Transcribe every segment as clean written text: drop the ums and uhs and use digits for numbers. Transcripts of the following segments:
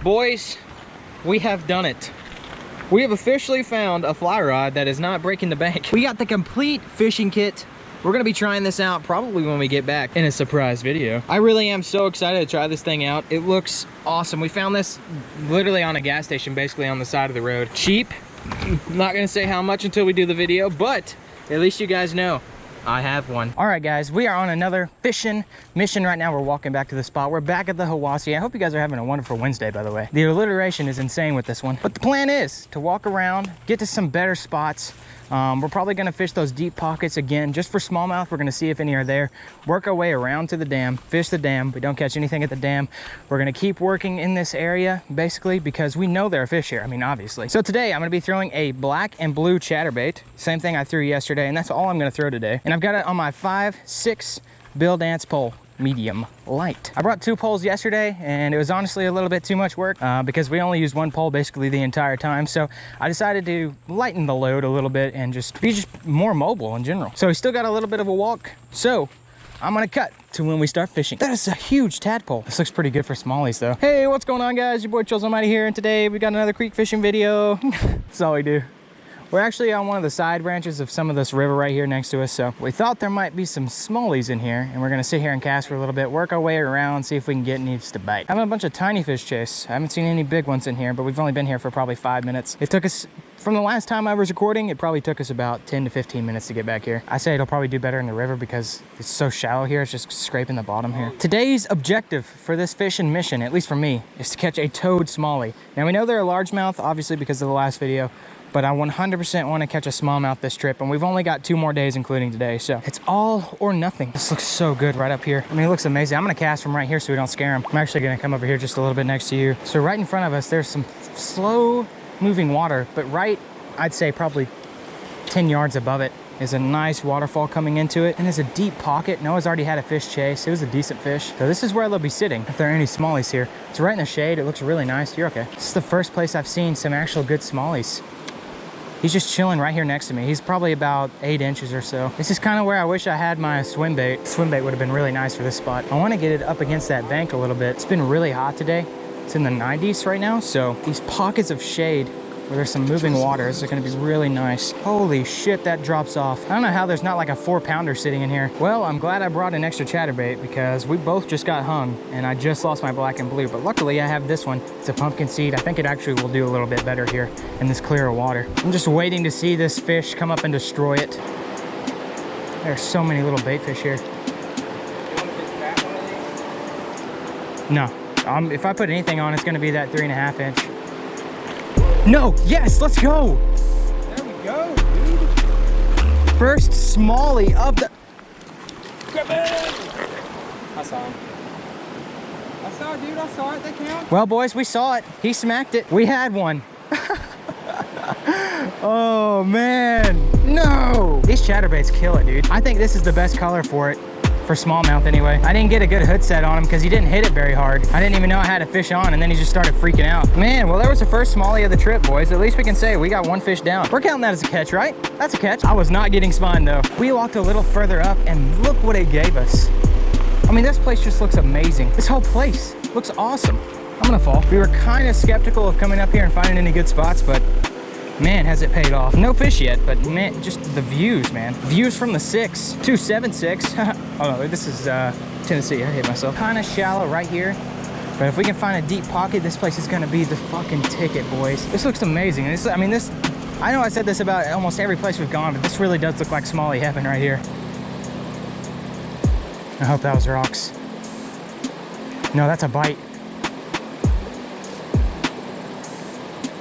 Boys, we have done it. We have officially found a fly rod that is not breaking the bank. We got the complete fishing kit. We're gonna be trying this out probably when we get back in a surprise video. I really am so excited to try this thing out. It looks awesome. We found this literally on a gas station, basically on the side of the road. Cheap. Not gonna say how much until we do the video, but at least you guys know I have one. All right, guys, we are on another fishing mission right now. We're walking back to the spot. We're back at the Hiwassee. I hope you guys are having a wonderful Wednesday, by the way. The alliteration is insane with this one. But the plan is to walk around, get to some better spots. We're probably gonna fish those deep pockets again, just for smallmouth. We're gonna see if any are there, work our way around to the dam, fish the dam. We don't catch anything at the dam. We're gonna keep working in this area, basically, because we know there are fish here. I mean, obviously. So today, I'm gonna be throwing a black and blue chatterbait. Same thing I threw yesterday, and that's all I'm gonna throw today. And I've got it on my 5'6" Bill Dance pole, medium light. I brought 2 poles yesterday, and it was honestly a little bit too much work because we only used 1 pole basically the entire time. So I decided to lighten the load a little bit and just be more mobile in general. So we still got a little bit of a walk. So I'm gonna cut to when we start fishing. That is a huge tadpole. This looks pretty good for smallies though. Hey, what's going on, guys? Your boy Chills Almighty here, and today we got another creek fishing video. That's all we do. We're actually on one of the side branches of some of this river right here next to us, so we thought there might be some smallies in here, and we're gonna sit here and cast for a little bit, work our way around, see if we can get any to bite. Having a bunch of tiny fish chase. I haven't seen any big ones in here, but we've only been here for probably 5 minutes. It took us, from the last time I was recording, it probably took us about 10 to 15 minutes to get back here. I say it'll probably do better in the river because it's so shallow here, it's just scraping the bottom here. Today's objective for this fishing mission, at least for me, is to catch a toad smallie. Now we know they're a largemouth, obviously because of the last video, but I 100% want to catch a smallmouth this trip, and we've only got 2 more days, including today, so it's all or nothing. This looks so good right up here. I mean, it looks amazing. I'm gonna cast from right here so we don't scare them. I'm actually gonna come over here just a little bit next to you. So right in front of us, there's some slow moving water, but right, I'd say probably 10 yards above it is a nice waterfall coming into it, and there's a deep pocket. Noah's already had a fish chase. It was a decent fish. So this is where they'll be sitting if there are any smallies here. It's right in the shade. It looks really nice. You're okay. This is the first place I've seen some actual good smallies. He's just chilling right here next to me. He's probably about 8 inches or so. This is kind of where I wish I had my swim bait. Swim bait would have been really nice for this spot. I want to get it up against that bank a little bit. It's been really hot today. It's in the 90s right now. So these pockets of shade where there's some moving waters are going to be really nice. Holy shit, that drops off. I don't know how there's not like a 4-pounder sitting in here. Well, I'm glad I brought an extra chatterbait because we both just got hung and I just lost my black and blue, but luckily I have this one. It's a pumpkin seed. I think it actually will do a little bit better here in this clearer water. I'm just waiting to see this fish come up and destroy it. There's so many little bait fish here. No, if I put anything on, it's going to be that 3.5 inch. No, yes, let's go. There we go, dude. First smallie of the... Come in. I saw him. I saw it, dude. I saw it. That counts. Well, boys, we saw it. He smacked it. We had one. Oh, man. No. These chatterbaits kill it, dude. I think this is the best color for it. For smallmouth anyway. I didn't get a good hood set on him because he didn't hit it very hard. I didn't even know I had a fish on, and then he just started freaking out. Man, well, there was the first smallie of the trip, boys. At least we can say we got 1 fish down. We're counting that as a catch, right? That's a catch. I was not getting spine though. We walked a little further up and look what it gave us. I mean, this place just looks amazing. This whole place looks awesome. I'm gonna fall. We were kind of skeptical of coming up here and finding any good spots, but man, has it paid off. No fish yet, but man, just the views, man. Views from the 6, 276. Oh no, this is Tennessee. I hate myself. Kind of shallow right here, but if we can find a deep pocket, this place is gonna be the fucking ticket, boys. This looks amazing. This, I mean, this, I know I said this about almost every place we've gone, but this really does look like smallie heaven right here. I hope that was rocks. No, that's a bite.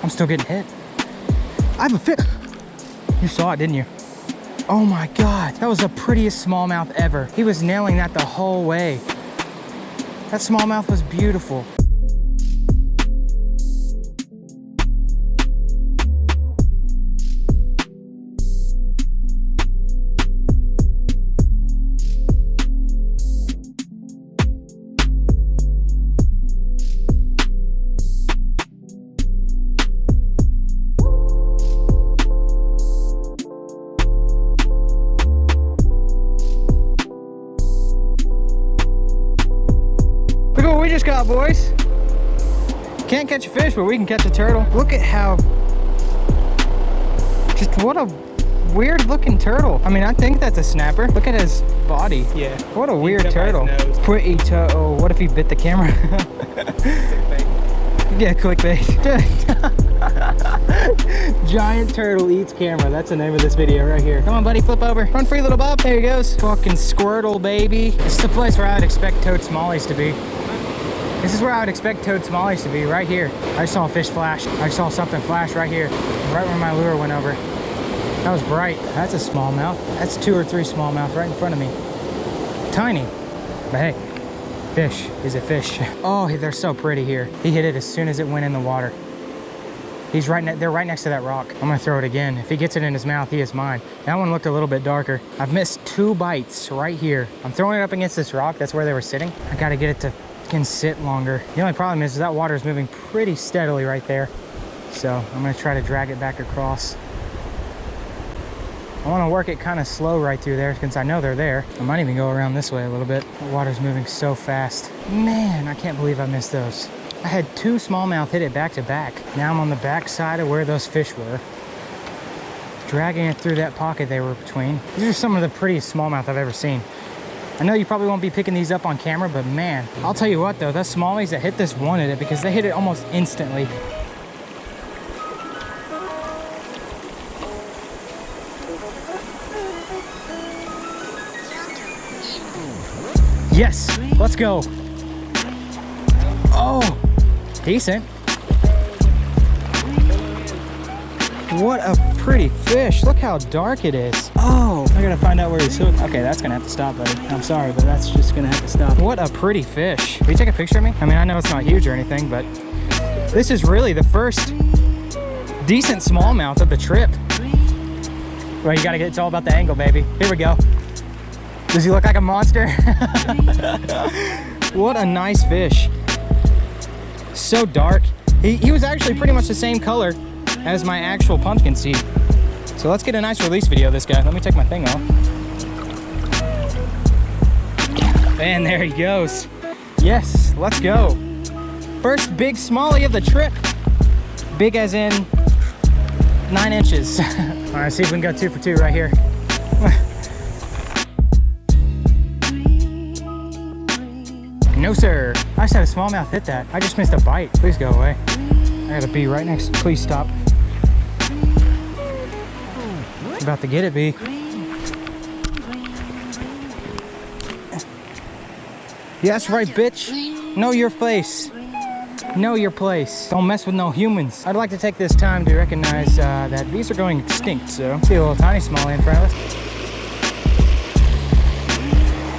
I'm still getting hit. I have a fish. You saw it, didn't you? Oh my God, that was the prettiest smallmouth ever. He was nailing that the whole way. That smallmouth was beautiful. Look what we just got, boys. Can't catch a fish, but we can catch a turtle. Look at how, just what a weird looking turtle. I mean, I think that's a snapper. Look at his body. Yeah. What a weird turtle. Pretty turtle. What if he bit the camera? Yeah, clickbait. Giant turtle eats camera. That's the name of this video right here. Come on, buddy, flip over. Run free, little Bob. There he goes. Fucking Squirtle, baby. This is the place where I would expect toad smallies to be. This is where I would expect toad smallies to be, right here. I saw a fish flash. I saw something flash right here, right where my lure went over. That was bright. That's a smallmouth. That's 2 or 3 smallmouth right in front of me. Tiny, but hey, fish is a fish. Oh, they're so pretty here. He hit it as soon as it went in the water. He's they're right next to that rock. I'm gonna throw it again. If he gets it in his mouth, he is mine. That one looked a little bit darker. I've missed 2 bites right here. I'm throwing it up against this rock. That's where they were sitting. I gotta get it to can sit longer. The only problem is that water is moving pretty steadily right there. So I'm gonna try to drag it back across. I wanna work it kind of slow right through there since I know they're there. I might even go around this way a little bit. The water's moving so fast. Man, I can't believe I missed those. I had 2 smallmouth hit it back to back. Now I'm on the back side of where those fish were, dragging it through that pocket they were between. These are some of the prettiest smallmouth I've ever seen. I know you probably won't be picking these up on camera, but man, I'll tell you what though, those smallies that hit this wanted it because they hit it almost instantly. Yes, let's go. Oh, decent. What a pretty fish. Look how dark it is. Oh, I gotta find out where he's hooked. Okay, that's gonna have to stop, buddy. I'm sorry, but that's just gonna have to stop. What a pretty fish. Will you take a picture of me? I mean, I know it's not huge or anything, but this is really the first decent smallmouth of the trip. Well, you gotta get, it's all about the angle, baby. Here we go. Does he look like a monster? What a nice fish. So dark. He was actually pretty much the same color as my actual pumpkin seed. So let's get a nice release video of this guy. Let me take my thing off. And there he goes. Yes, let's go. First big smallie of the trip. Big as in 9 inches. All right, see if we can go 2 for 2 right here. No, sir. I just had a smallmouth hit that. I just missed a bite. Please go away. I got a bee right next. Please stop. About to get it, bee. Yeah, that's right, bitch. Know your place. Know your place. Don't mess with no humans. I'd like to take this time to recognize that bees are going extinct, so see a little tiny smallie in front of us.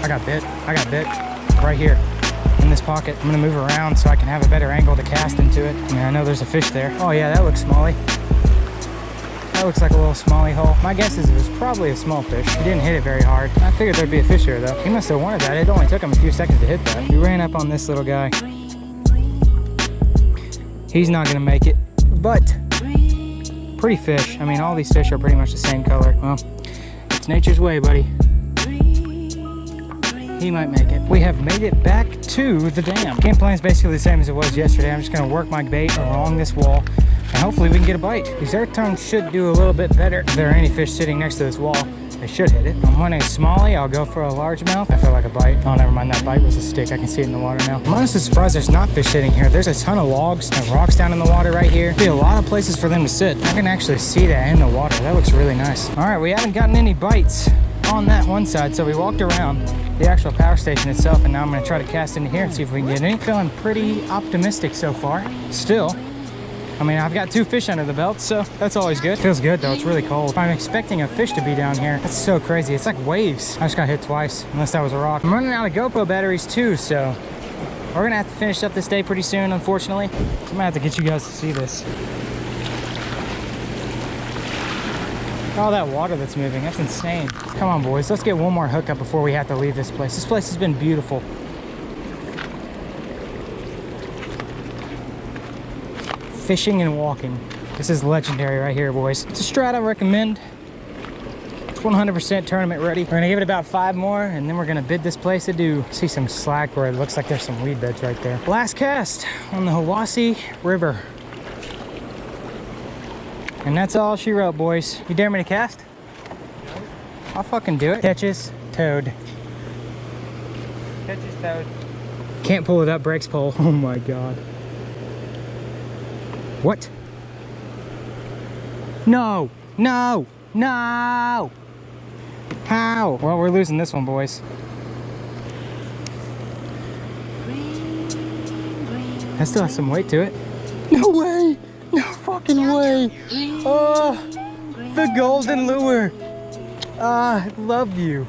I got bit. I got bit. Right here. In this pocket. I'm gonna move around so I can have a better angle to cast into it. I mean, I know there's a fish there. Oh yeah, that looks smallie. That looks like a little smallie hole. My guess is it was probably a small fish. He didn't hit it very hard. I figured there'd be a fish here though. He must have wanted that. It only took him a few seconds to hit that. We ran up on this little guy. He's not gonna make it, but pretty fish. I mean, all these fish are pretty much the same color. Well, it's nature's way, buddy. He might make it. We have made it back to the dam. Game plan is basically the same as it was yesterday. I'm just gonna work my bait along this wall and hopefully we can get a bite. These air tones should do a little bit better. If there are any fish sitting next to this wall, they should hit it. I'm wanting a smallie. I'll go for a largemouth. I feel like a bite. Oh, never mind. That bite was a stick. I can see it in the water now. I'm honestly surprised there's not fish sitting here. There's a ton of logs and rocks down in the water right here. There'll be a lot of places for them to sit. I can actually see that in the water. That looks really nice. All right, we haven't gotten any bites on that one side, so we walked around the actual power station itself, and now I'm going to try to cast into here and see if we can get any. Feeling pretty optimistic so far. Still, I mean, I've got 2 fish under the belt, so that's always good. Feels good though. It's really cold. I'm expecting a fish to be down here. That's so crazy. It's like waves. I just got hit twice, unless that was a rock. I'm running out of GoPro batteries too, so we're gonna have to finish up this day pretty soon, unfortunately. So I'm gonna have to get you guys to see this. All that water that's moving, that's insane. Come on, boys, let's get one more hookup before we have to leave this place. This place has been beautiful. Fishing and walking. This is legendary right here, boys. It's a strat I recommend. 100% tournament ready. We're gonna give it about 5 more and then we're gonna bid this place adieu. See some slack where it looks like there's some weed beds right there. Last cast on the Hiwassee River. And that's all she wrote, boys. You dare me to cast? I'll fucking do it. Catches, toad. Catches toad. Can't pull it up, breaks pole. Oh my God. What? No, no, no. How? Well, we're losing this one, boys. That still has some weight to it. No way. No fucking way. Oh, the golden lure. Ah, I love you.